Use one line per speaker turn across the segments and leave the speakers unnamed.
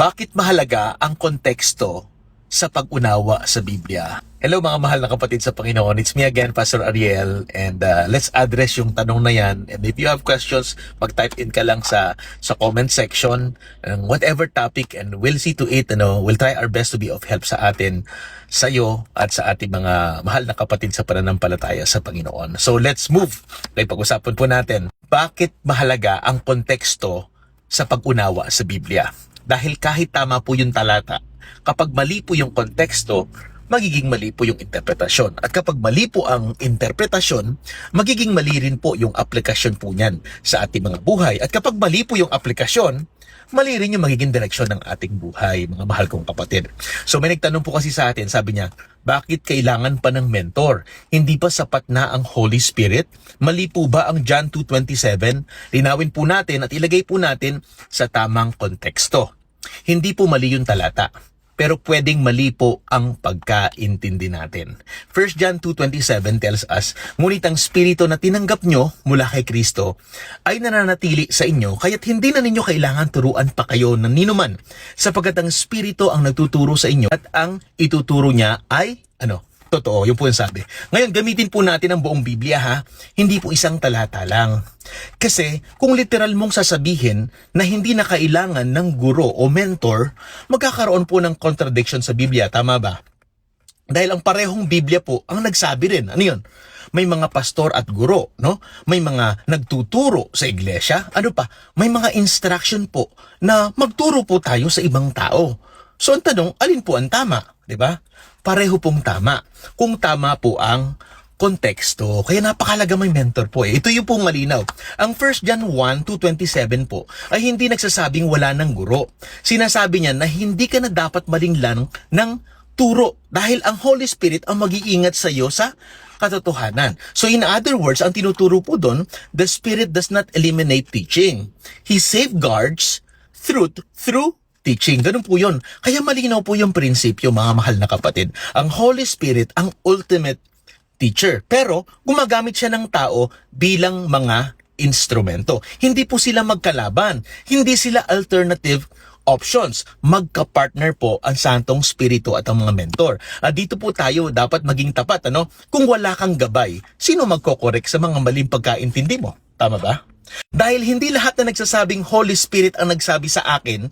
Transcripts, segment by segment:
Bakit mahalaga ang konteksto sa pag-unawa sa Biblia? Hello mga mahal na kapatid sa Panginoon. It's me again, Pastor Ariel. And let's address yung tanong na yan. And if you have questions, mag-type in ka lang sa comment section. Whatever topic, and we'll see to it. We'll try our best to be of help sa atin, sa iyo, at sa ating mga mahal na kapatid sa pananampalataya sa Panginoon. So let's move. Pag-usapan po natin, bakit mahalaga ang konteksto sa pag-unawa sa Biblia? Dahil kahit tama po yung talata, kapag mali po yung konteksto, magiging mali po yung interpretasyon. At kapag mali po ang interpretasyon, magiging mali rin po yung aplikasyon po niyan sa ating mga buhay. At kapag mali po yung aplikasyon, mali rin yung magiging direksyon ng ating buhay, mga mahal kong kapatid. So may nagtanong po kasi sa atin, sabi niya, bakit kailangan pa ng mentor? Hindi pa sapat na ang Holy Spirit? Mali po ba ang John 2:27? Linawin po natin at ilagay po natin sa tamang konteksto. Hindi po mali yung talata, pero pwedeng mali po ang pagkaintindi natin. 1 John 2:27 tells us, ngunit ang spirito na tinanggap nyo mula kay Kristo ay nananatili sa inyo, kaya't hindi na ninyo kailangan turuan pa kayo ng ninuman, sapagkat ang spirito ang nagtuturo sa inyo at ang ituturo niya ay, totoo, yun po yung sabi. Ngayon, gamitin po natin ang buong Biblia ha, hindi po isang talata lang. Kasi kung literal mong sasabihin na hindi na kailangan ng guro o mentor, magkakaroon po ng contradiction sa Biblia, tama ba? Dahil ang parehong Biblia po ang nagsabi rin. Ano yun? May mga pastor at guro, no? May mga nagtuturo sa iglesia. Ano pa? May mga instruction po na magturo po tayo sa ibang tao. So ang tanong, alin po ang tama? 'Di ba? Pareho pong tama. Kung tama po ang konteksto. Kaya napakalaga may mentor po eh. Ito yung pong malinaw. Ang 1 John 1:27 po ay hindi nagsasabing wala ng guro. Sinasabi niya na hindi ka na dapat malinglang ng turo dahil ang Holy Spirit ang mag-iingat sa iyo sa katotohanan. So in other words, ang tinuturo po doon, the Spirit does not eliminate teaching. He safeguards truth through teaching. Ganun po yun. Kaya malinaw po yung prinsipyo, mga mahal na kapatid. Ang Holy Spirit ang ultimate teacher. Pero gumagamit siya ng tao bilang mga instrumento. Hindi po sila magkalaban. Hindi sila alternative options. Magka-partner po ang Santong Spirito at ang mga mentor. At dito po tayo dapat maging tapat. Kung wala kang gabay, sino magkokorek sa mga maling pagkaintindi mo? Tama ba? Dahil hindi lahat na nagsasabing Holy Spirit ang nagsabi sa akin,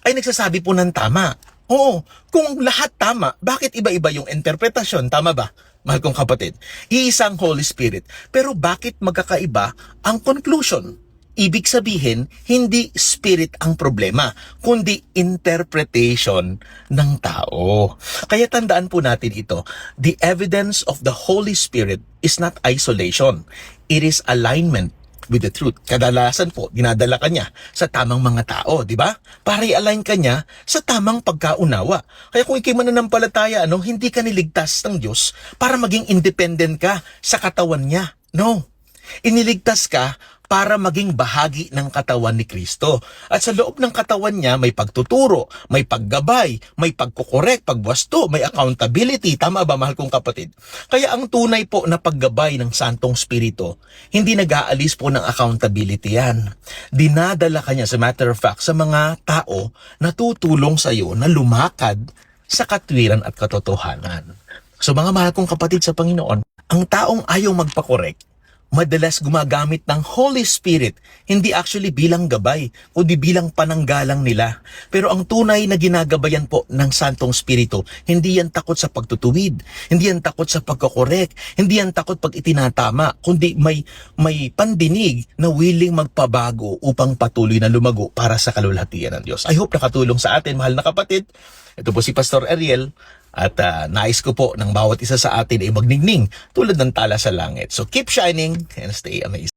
ay nagsasabi po ng tama. Oo, kung lahat tama, bakit iba-iba yung interpretasyon? Tama ba, mahal kong kapatid? Iisang Holy Spirit. Pero bakit magkakaiba ang conclusion? Ibig sabihin, hindi spirit ang problema, kundi interpretation ng tao. Kaya tandaan po natin ito. The evidence of the Holy Spirit is not isolation. It is alignment with the truth. Kadalasan po, dinadala ka niya sa tamang mga tao, di ba? Para i-align ka niya sa tamang pagkaunawa. Kaya kung ikay mananampalataya, hindi ka niligtas ng Diyos para maging independent ka sa katawan niya. No. Iniligtas ka para maging bahagi ng katawan ni Kristo. At sa loob ng katawan niya, may pagtuturo, may paggabay, may pagkukorek, pagwasto, may accountability. Tama ba, mahal kong kapatid? Kaya ang tunay po na paggabay ng Santong Spirito, hindi nag-aalis po ng accountability yan. Dinadala kanya, as a matter of fact, sa mga tao na tutulong sa iyo na lumakad sa katwiran at katotohanan. So mga mahal kong kapatid sa Panginoon, ang taong ayaw magpakorek, madalas gumagamit ng Holy Spirit, hindi actually bilang gabay, kundi bilang pananggalang nila. Pero ang tunay na ginagabayan po ng Santong Spirito, hindi yan takot sa pagtutuwid, hindi yan takot sa pagkakorek, hindi yan takot pag itinatama, kundi may pandinig na willing magpabago upang patuloy na lumago para sa kalulhatian ng Diyos. I hope nakatulong sa atin, mahal na kapatid. Ito po si Pastor Ariel. At nais ko po ng bawat isa sa atin ay magningning tulad ng tala sa langit. So keep shining and stay amazing.